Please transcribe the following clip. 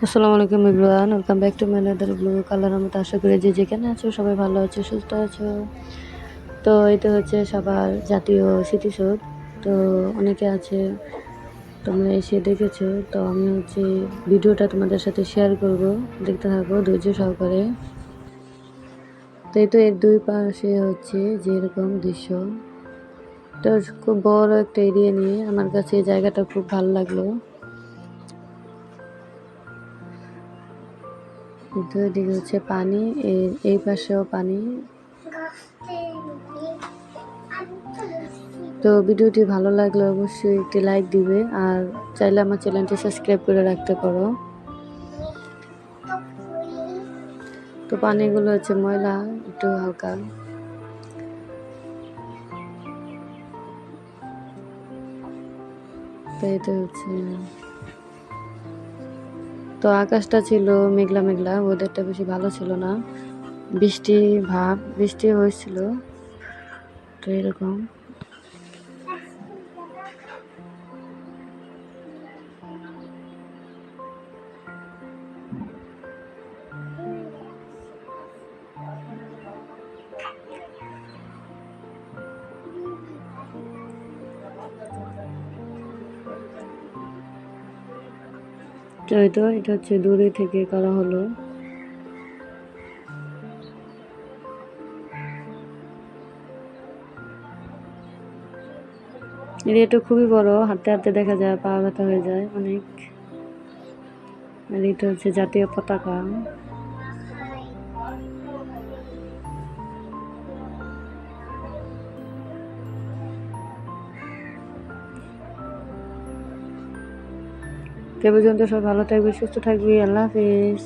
আসসালামু আলাইকুম everyone, welcome back to my another blog. আল্লাহর রহমতে আশা করি যে যেখানে আছো সবাই ভালো আছো, সুস্থ আছো। তো এটা হচ্ছে সবার জাতীয় স্মৃতিসৌধ। তো অনেকে আছে তোমরা এসে দেখেছো, তো আমি হচ্ছে ভিডিওটা তোমাদের সাথে শেয়ার করব, দেখতে থাকো ধৈর্য সহকারে। তো এই তো এর দুই পাশে হচ্ছে যে এরকম দৃশ্য। তো খুব বড় একটা এরিয়া নিয়ে আমার কাছে এই জায়গাটা খুব ভালো লাগলো। কিন্তু এদিকে হচ্ছে পানি, এই পাশেও পানি। তো ভিডিওটি ভালো লাগলে অবশ্যই একটি লাইক দিবে, আর চাইলে আমার চ্যানেলটি সাবস্ক্রাইব করে রাখতে পারো। তো পানিগুলো হচ্ছে ময়লা, একটু হালকা। তো এটা হচ্ছে, তো আকাশটা ছিল মেঘলা মেঘলা, ওয়েদারটা বেশি ভালো ছিল না, বৃষ্টি ভাব, বৃষ্টি হয়েছিল। তো এরকম। তো এটা হচ্ছে দূরে থেকে করা হলো। এরিয়াটা খুবই বড়, হাঁটতে হাঁটতে দেখা যায় পা ব্যথা হয়ে যায় অনেক। আর এটা হচ্ছে জাতীয় পতাকা। সে পর্যন্ত সব ভালো থাকবে, সুস্থ থাকবে। আল্লাহ হাফেজ।